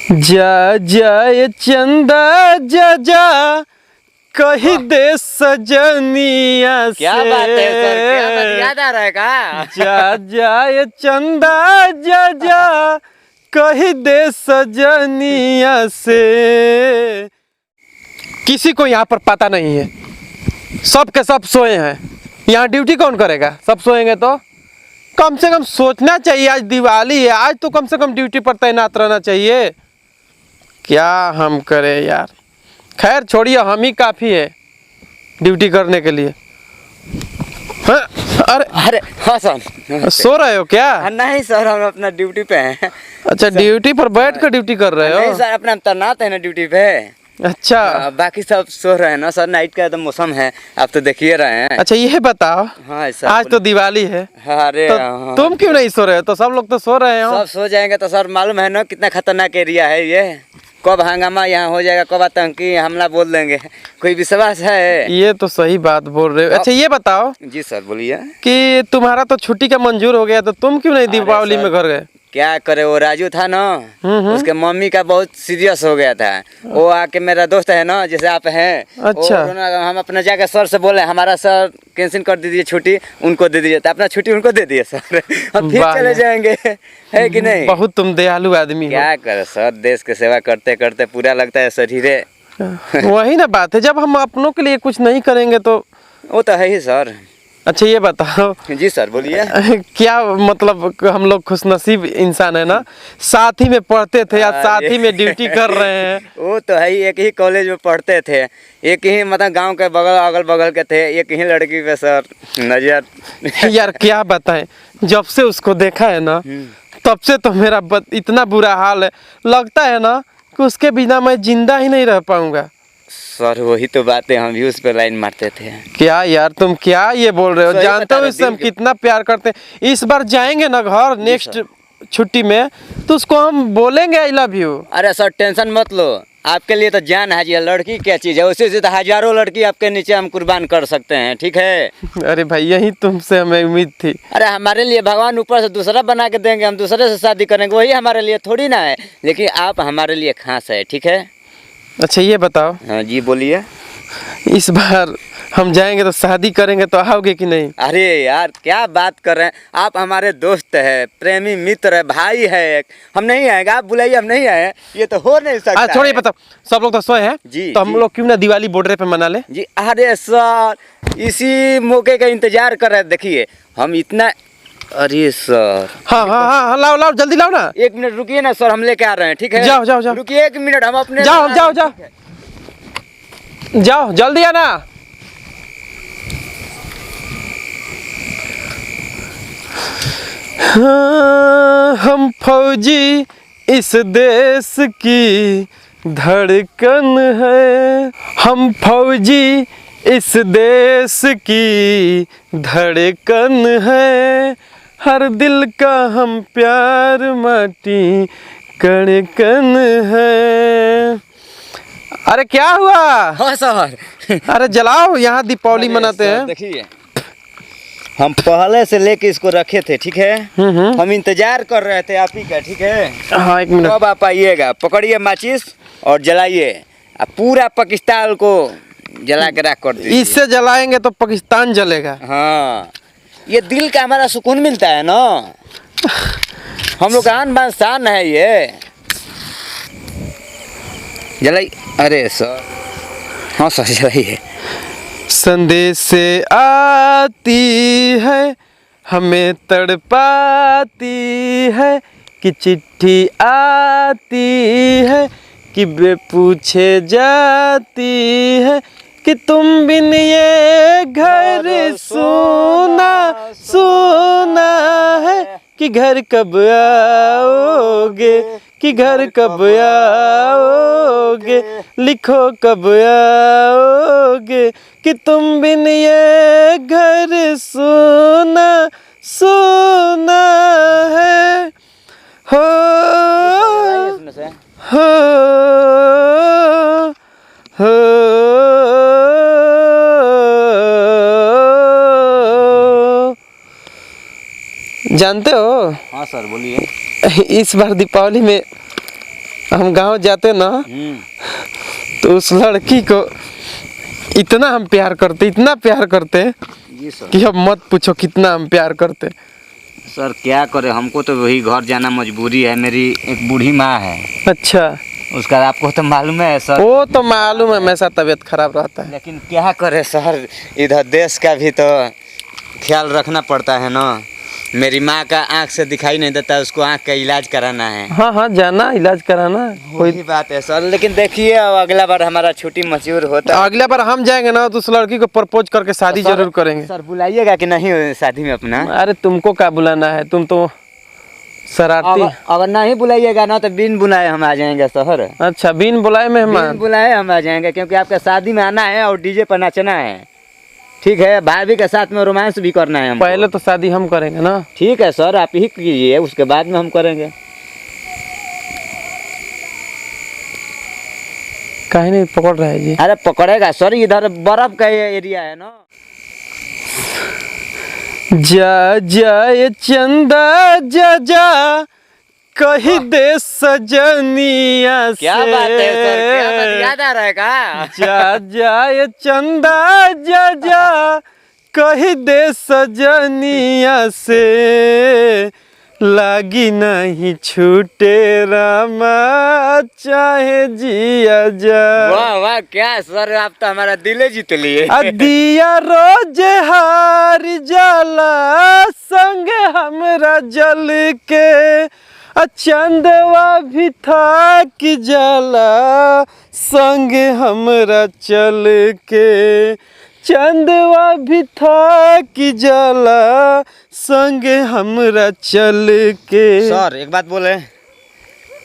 जा जाए चंदा जा जा कही दे सजनिया से। क्या बात है सर, क्या बात याद आ रहा है का? जा जाए चंदा जा जा कही दे सजनिया से। किसी को यहाँ पर पता नहीं है, सब के सब सोए हैं। यहाँ ड्यूटी कौन करेगा? सब सोएंगे तो कम से कम सोचना चाहिए, आज दिवाली है, आज तो कम से कम ड्यूटी पर तैनात रहना चाहिए। क्या हम करें यार, खैर छोड़िए, हम ही काफ़ी है ड्यूटी करने के लिए। हाँ, अरे हाँ सर, सो रहे हो क्या? नहीं सर, हम अपना ड्यूटी पे हैं। अच्छा, ड्यूटी पर बैठ कर ड्यूटी कर रहे नहीं हो? सर, अपना तैनात है ना ड्यूटी पे। अच्छा, बाकी सब सो रहे हैं ना सर, नाइट का एकदम मौसम है, आप तो देख ही रहे हैं। अच्छा ये बताओ, हाँ सर, आज तो दिवाली है, अरे तो हाँ, तुम क्यों नहीं सो रहे हो? तो सब लोग तो सो रहे हो। सब सो जाएंगे तो सर मालूम है ना कितना खतरनाक एरिया है ये, कब हंगामा यहाँ हो जाएगा, कब आतंकी हमला बोल देंगे, कोई विश्वास है? ये तो सही बात बोल रहे हो। अच्छा ये बताओ जी सर बोलिए। कि तुम्हारा तो छुट्टी का मंजूर हो गया, तो तुम क्यों नहीं दीपावली में घर गए? क्या करे, वो राजू था ना, उसके मम्मी का बहुत सीरियस हो गया था। वो आके, मेरा दोस्त है ना जैसे आप हैं, अच्छा। हम अपना जाकर सर से बोले हमारा सर कैंसिल कर दीजिए छुट्टी, उनको दे दीजिए, तो अपना छुट्टी उनको दे दिए सर। हम फिर वाह चले यार। जाएंगे, है कि नहीं? बहुत तुम दयालु आदमी हो। क्या करे सर, देश की सेवा करते करते पूरा लगता है शरीरे। वही ना बात है, जब हम अपनों के लिए कुछ नहीं करेंगे तो। वो तो है ही सर। अच्छा ये बताओ। जी सर बोलिए। क्या मतलब, हम लोग खुशनसीब इंसान है ना, साथ ही में पढ़ते थे, आज साथ ही में ड्यूटी कर रहे हैं। वो तो है ही, एक ही कॉलेज में पढ़ते थे, एक ही मतलब गांव के बगल अगल बगल के थे, एक ही लड़की पे सर नजर। यार क्या बताएं, जब से उसको देखा है ना, तब से तो मेरा इतना बुरा हाल है, लगता है ना कि उसके बिना मैं जिंदा ही नहीं रह पाऊंगा। सर वही तो बात है, हम भी उस पर लाइन मारते थे। क्या यार, तुम क्या ये बोल रहे हो? जानते हो इससे हम कितना प्यार करते हैं। इस बार जाएंगे ना घर नेक्स्ट छुट्टी में, तो उसको हम बोलेंगे आई लव यू। अरे सर टेंशन मत लो, आपके लिए तो जान है जी, लड़की क्या चीज़ है, उसी से तो हजारों लड़की आपके नीचे हम कुर्बान कर सकते हैं, ठीक है? अरे भाई, यही तुमसे हमें उम्मीद थी। अरे हमारे लिए भगवान ऊपर से दूसरा बना के देंगे, हम दूसरे से शादी करेंगे, वही हमारे लिए थोड़ी ना है, लेकिन आप हमारे लिए खास है, ठीक है? अच्छा ये बताओ। हाँ जी बोलिए। इस बार हम जाएंगे तो शादी करेंगे, तो आओगे कि नहीं? अरे यार क्या बात कर रहे हैं आप, हमारे दोस्त है, प्रेमी मित्र है, भाई है, हम नहीं आएंगे? आप बुलाइए, हम नहीं आए, ये तो हो नहीं सकता। छोड़िए बताओ, सब लोग तो सोए हैं जी, तो हम लोग क्यों ना दिवाली बॉर्डर पे मना ले? जी अरे सर, इसी मौके का इंतजार कर रहे हैं, देखिए हम इतना। अरे सर हाँ हाँ हाँ, लाओ लाओ, जल्दी लाओ ना। 1 मिनट रुकिए ना सर, हम लेके आ रहे हैं, ठीक है? जाओ जाओ जाओ, रुकिए 1 मिनट, हम अपने जाओ जाओ जाओ जाओ, जल्दी आना। हाँ, हम फौजी इस देश की धड़कन है, हम फौजी इस देश की धड़कन है, हर दिल का हम प्यार माटी कड़कन है। अरे क्या हुआ? हाँ सर। अरे जलाओ, यहाँ दीपावली मनाते हैं। देखिए हम पहले से लेके इसको रखे थे, ठीक है? हम इंतजार कर रहे थे आप ही का, ठीक है? हाँ 1 मिनट। कब आप आइएगा, पकड़िए माचिस और जलाइए, पूरा पाकिस्तान को जला के राख कर दीजिए। इससे जलाएंगे तो पाकिस्तान जलेगा। हाँ, ये दिल का हमारा सुकून मिलता है ना, हम लोग का आन बान शान है ये। जलाई। अरे सर, हाँ सर जलाइए। संदेश से आती है, हमें तड़पाती है, कि चिट्ठी आती है, कि बेपूछे जाती है, कि तुम बिन ये घर सोना सोना है, कि घर कब आओगे, कि घर कब आओगे, लिखो कब आओगे, कि तुम बिन ये घर सोना सोना है। हो हो जानते हो? हाँ सर बोलिए। इस बार दीपावली में हम गांव जाते ना तो उस लड़की को इतना हम प्यार करते, इतना प्यार करते जी सर। कि अब मत पूछो कितना हम प्यार करते। सर क्या करे, हमको तो वही घर जाना मजबूरी है। मेरी एक बूढ़ी माँ है, अच्छा, उसका आपको तो मालूम है सर। वो तो मालूम है, हमेशा तबीयत खराब रहता है। लेकिन क्या करे सर, इधर देश का भी तो ख्याल रखना पड़ता है ना। मेरी माँ का आँख से दिखाई नहीं देता, उसको आँख का इलाज कराना है। हाँ हाँ, जाना इलाज कराना। वही बात है सर। लेकिन देखिए अब अगला बार हमारा छुट्टी मंजूर होता है। अगला बार हम जाएंगे ना तो उस लड़की को प्रपोज करके शादी तो सर- जरूर करेंगे। सर बुलाइएगा कि नहीं शादी में अपना? अरे तुमको क्या बुलाना है, तुम तो शरारती। अगर नहीं बुलाइएगा ना तो बिन बुलाए हम आ जाएंगे शहर। अच्छा, बिन बुलाए बिन मेहमान। बुलाए हम आ जाएंगे, क्योंकि आपका शादी में आना है और डीजे पर नाचना है। ठीक है, भाभी के साथ में रोमांस भी करना है हमको। पहले तो शादी हम करेंगे ना। ठीक है सर, आप ही कीजिए, उसके बाद में हम करेंगे। काहे नहीं पकड़ रहा है जी? अरे पकड़ेगा सर, इधर बर्फ का एरिया है ना। जा जाए चंदा जा जा कही दे सजनिया से। क्या बात है सर, क्या बात याद आ रहा है का? जा जाए चंदा जा जा कही दे सजनिया से, लागी नहीं छूटे रामा चाहे जिया जा। वाह वाह, क्या सर, आप तो हमारा दिल जीत लिए। दिया रोज हार जाला संग हमरा जल के, चंदवा भी था कि जाला संग हमरा चल के, चंदवा भी था कि जाला संग हमरा चल के। सर एक बात बोले,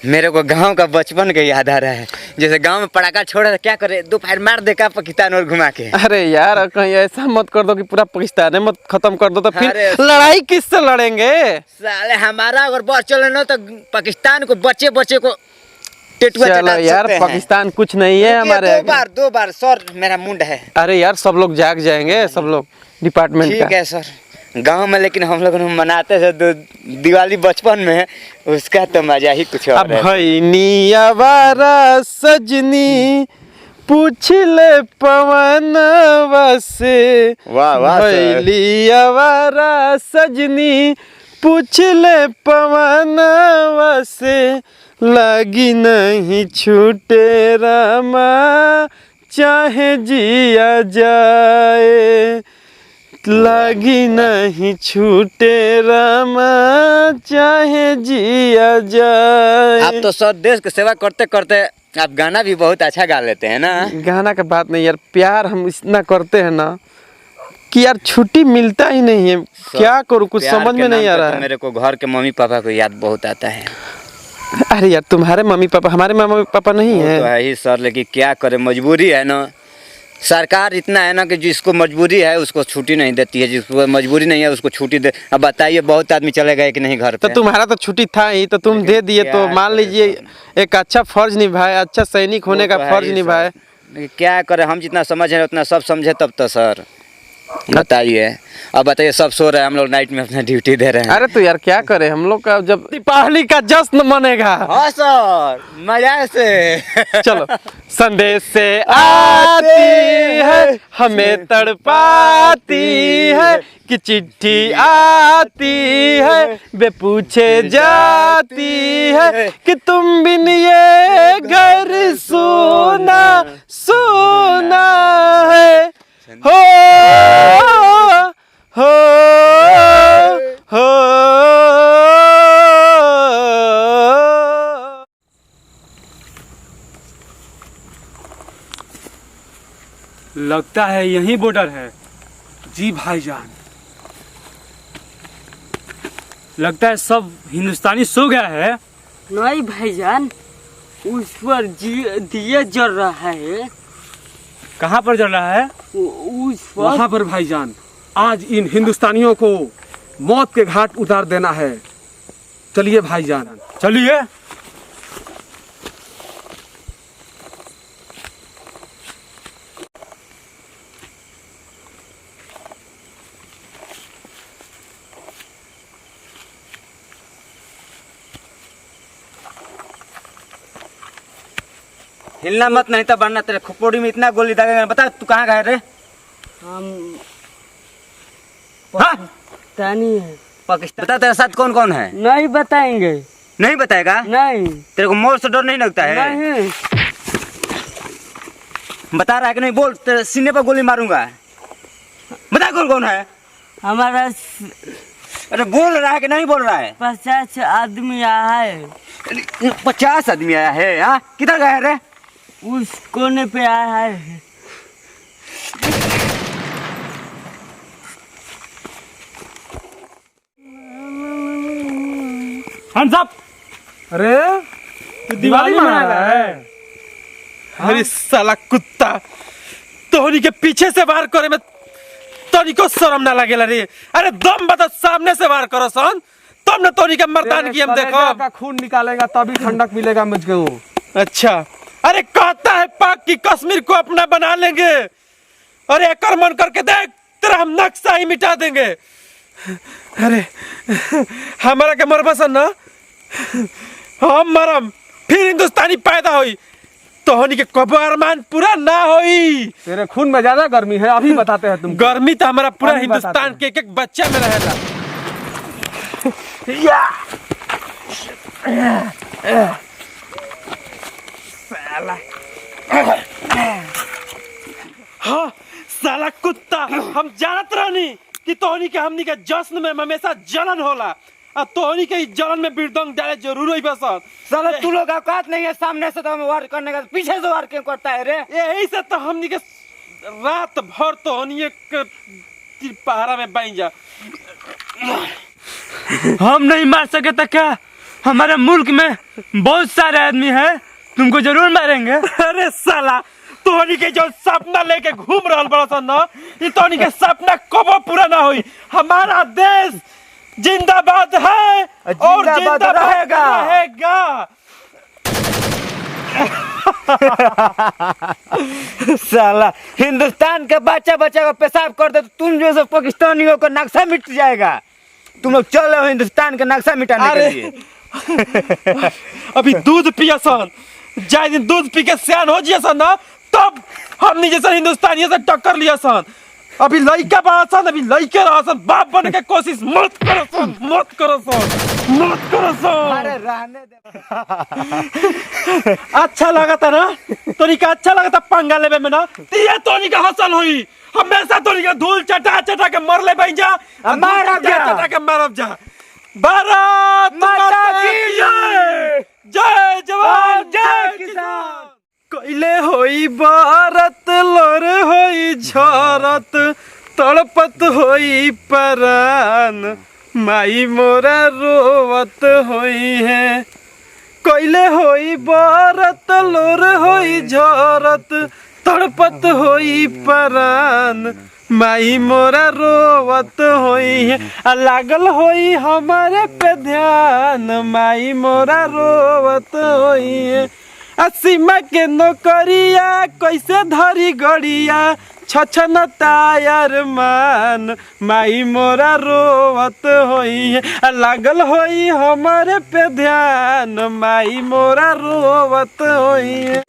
मेरे को गांव का बचपन का याद आ रहा है। जैसे गांव में पटाखा छोड़ा तो क्या करे, दोपहर मार दे का पाकिस्तान और घुमा के। अरे यार कहीं ऐसा मत कर दो कि पूरा पाकिस्तान है, मत खत्म कर दो तो फिर अरे लड़ाई किससे लड़ेंगे? साले हमारा अगर बस चले ना तो पाकिस्तान को बच्चे बच्चे को टेटुआ चलो चटा यार, सकते हैं। पाकिस्तान कुछ नहीं है हमारे आगे। दो बार सर, मेरा मुंड है। अरे यार सब लोग जाग जाएंगे, सब लोग डिपार्टमेंट ठीक का। है सर, गांव में लेकिन हम लोग मनाते थे दिवाली बचपन में, उसका तो मजा ही कुछ अब और है। भैनी आवारा सजनी पूछ ले पवनवा से। वाह वाह सर। भैली आवारा सजनी पूछ ले पवनवा से, लगी नहीं छूटे रामा चाहे जिया जाए, लगी नहीं छूटे रामा चाहे जिया जाए। आप तो सर देश की सेवा करते करते आप गाना भी बहुत अच्छा गा लेते हैं ना। गाना का बात नहीं यार, प्यार हम इतना करते हैं ना कि यार छुट्टी मिलता ही नहीं है। क्या करूँ, कुछ प्यार समझ के में नहीं नाम आ पे रहा तो है। मेरे को घर के मम्मी पापा को याद बहुत आता है। अरे यार तुम्हारे मम्मी पापा, हमारे मम्मी पापा नहीं वो है। तो है ही सर, लेकिन क्या करे, मजबूरी है ना। सरकार इतना है ना कि जिसको मजबूरी है उसको छुट्टी नहीं देती है, जिसको मजबूरी नहीं है उसको छुट्टी दे। अब बताइए, बहुत आदमी चले गए कि नहीं घर तो पे। तुम्हारा तो छुट्टी था ही, तो तुम लेकिन दे दिए, तो क्या मान करे लीजिए एक अच्छा फर्ज निभाए, अच्छा सैनिक होने वो का तो है फर्ज ही निभाए। सर। लेकिन क्या करे, हम जितना समझ रहे उतना सब समझे तब तो सर। बताइए, अब बताइए, सब सो रहे हैं, हम लोग नाइट में अपना ड्यूटी दे रहे हैं। अरे तो यार क्या करें, हम लोग का जब दीपावली का जश्न मनेगा। हाँ सर, मजा से। चलो, संदेश से आती है हमें तड़पाती है, कि चिट्ठी आती है बे पूछे जाती है, कि तुम बिन ये घर सूना सूना है। हो हो हो। लगता है यही बॉर्डर है। जी भाईजान, लगता है सब हिंदुस्तानी सो गया है। नहीं भाईजान, उस पर दिया जल रहा है। कहाँ पर जल रहा है? उस पर वहाँ पर भाईजान, आज इन हिंदुस्तानियों को मौत के घाट उतार देना है। चलिए भाईजान, चलिए। हिलना मत, नहीं तो वरना तेरे खोपड़ी में इतना गोली दागेगा। बता तू कहाँ गए रे? हम हाँ? पाकिस्तानी है। पाकिस्तान। बता तेरे साथ कौन कौन है? नहीं बताएंगे। नहीं बताएगा? नहीं। तेरे को मोर से डर नहीं लगता है? नहीं। बता रहा है कि नहीं? बोल, तेरे सीने पर गोली मारूंगा। बता कौन कौन है? हमारा अरे बोल रहा है कि नहीं बोल रहा है? 50 आदमी आया है। 50 आदमी आया है? हाँ, किधर गया रे? उस कोने पे आया है। Hands up. अरे तू दिवाली मना रहा है? अरे साला कुत्ता, तोहनी के पीछे से वार करे में तोहनी को शर्म ना लगेला रे? अरे दम बता, सामने से वार करो सन, तब ना तोहनी के मर्दान की हम देखो। का खून निकालेगा तभी ठंडक मिलेगा मुझको। अच्छा, अरे कहता है पाक की कश्मीर को अपना बना लेंगे। अरे एक मन करके देख, तेरा हम नक्शा ही मिटा देंगे। अरे हमारा के मरबसन ना, हम मरम फिर हिंदुस्तानी पैदा हुई, तोहनी के कबो अरमान पूरा ना होई। तेरे खून में ज्यादा गर्मी है, अभी बताते हैं तुम। गर्मी तो हमारा पूरा अभी बताते हिंदुस्तान हैं। के एक एक बच्चे में रहेगा। हाँ साला कुत्ता, हम जानत रहनी कि तोहनी के हमनी के जश्न में हमेशा जलन होला, और तोहनी के इस जलन में बिरदंग डाले जरूर होई बस। साला तू लोग औकात नहीं है सामने से तो हमें वार करने का, पीछे से वार क्यों करता है रे? यही से तो हमनी के रात भर तोहनी के पहरा में बैठ जा। हम नहीं मार सके तो क्या? हमारे मुल्क में बहुत सारे आदमी हैं, तुमको जरूर मारेंगे। अरे साला, तोहनी के जो सपना लेके घूम रहल बड़ा सन ना, ये तोहनी के सपना कबो पूरा ना होई। हमारा देश जिंदाबाद है और जिंदाबाद रहेगा। साला हिंदुस्तान के बच्चा बच्चा को पेशाब कर दे तो तुम जो सब पाकिस्तानियों का नक्शा मिट जाएगा। तुम लोग चलो हिंदुस्तान का नक्शा मिटाने के लिए। अभी दूध पिया सन, जाए दिन दूध पी के सियान हो जिया सन ना, तब हमनी जैसा हिंदुस्तानियों से टक्कर लिया सन। अभी लइका बड़ा सन, अभी लइके रहा सन, बाप बनने के कोशिश मत करो सन, मत करो सन, मत करो सन। अरे रहने दे। अच्छा लगा था ना तोनी का? अच्छा लगा था पंगा लेवे में ना? ये तोनी का हसल हुई, हमेशा तोनी का धूल चटा चटा के मर ले बन जा, मारब जा। चटा के मारब जा। भारत माता की जय, जय जवान जय किसान। कैले होई भारत लोर होई झरत, तड़पत होई परान, माई मोरा रोवत होई है। कैले होई भारत लोर होई झरत, तड़पत होई परान, माई मोरा रोवत होई है। आ लागल होई हमारे पे ध्यान, माई मोरा रोवत होई है। आ सीमा के नौकरिया कैसे धरी गड़िया, छछन तायर मान, माई मोरा रोवत होई है। आ लागल होई हमारे पे ध्यान, माई मोरा रोवत होई है।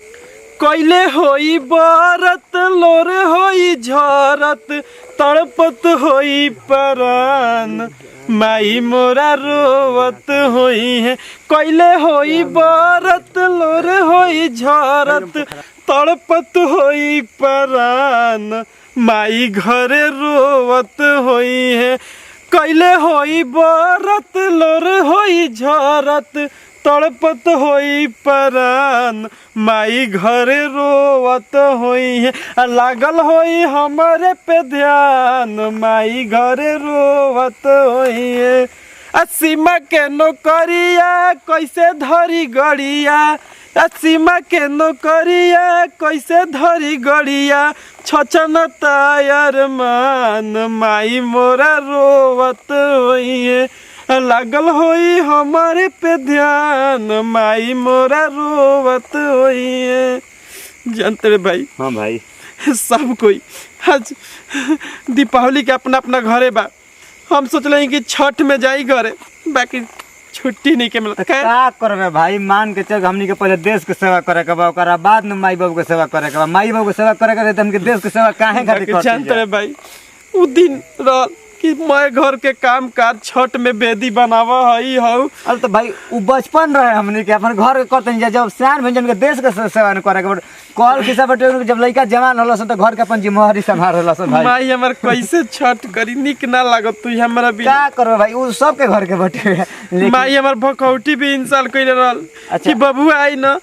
कैले होई भारत लोर होई झरत, तड़पत होई परान, माई मोरा रोवत होई है। कैले होई भारत लोर होई झरत, तड़पत होई परान, माई घरे रोवत होई है। कैले होई भारत लोर होई झरत, तड़पत होई परान, माई घरे रोवत होई है। लागल होई हमारे पे ध्यान, माई घरे रोवत होई है। सीमा के नौकरिया कैसे धरी गड़िया, सीमा के नौकरिया कैसे धरी गड़िया, छछन तायर मान, माई मोरा रोवत होई है। लागल होई हमारे पे ध्यान, माई मोरा रोवत होई है। जानते रे भाई? हाँ भाई, सब कोई आज दीपावली के अपना अपना घरे बा। हम सोच रहे कि छठ में जाई घरे, बाकी छुट्टी नहीं के मिलत खैर का करबे भाई, मान के चल हमनी के पहले देश के सेवा करे के बा, ओकरा बाद में माई बाबू के सेवा करे के बा। माई बाबू के सेवा करे के रहे त हमके देश के सेवा काहे खातिर करते जानते रे भाई उ दिन रहल कि मैं घर के काम काज छठ में बेदी बनावा हई हऊ अब तो भाई उ बचपन रहे हमनी के अपन घर के करतन जा, जब सियान भंजन के देश के सेवा न करे के बा। कॉल किसा बटे जब लइका जवान होला त घर के अपन जिम्मेवारी संभाल होला भाई। माई हमर कैसे छठ करी निक ना लागत तू हमरा भी का करबे भाई, उ सब के घर के बटे लेकिन माई हमर भखौटी भी इंसाल कइले रहल अच्छा। कि बबू आई न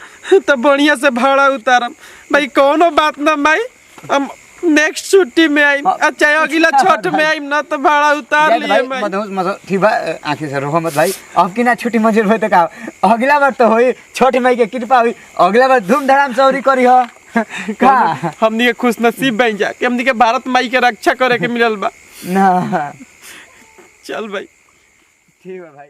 त बढ़िया से भाड़ा उतारम भाई कोनो बात ना माई हम नेक्स्ट छुट्टी में आई अच्छा अगला छठ में आई ना तो भाड़ा उतार लिए भाई माई मतलब ठीक बा, आंखें से रोहो मत भाई। अब की ना छुट्टी मंजूर होई त का अगला बार तो होई, छठ माई के कृपा हुई, अगला बार धूमधाम से औरी करी हो का। हमनी के खुश नसीब बन जा कि हमनी के भारत माई के रक्षा करे के मिलल बा ना चल भाई ठीक बा भाई।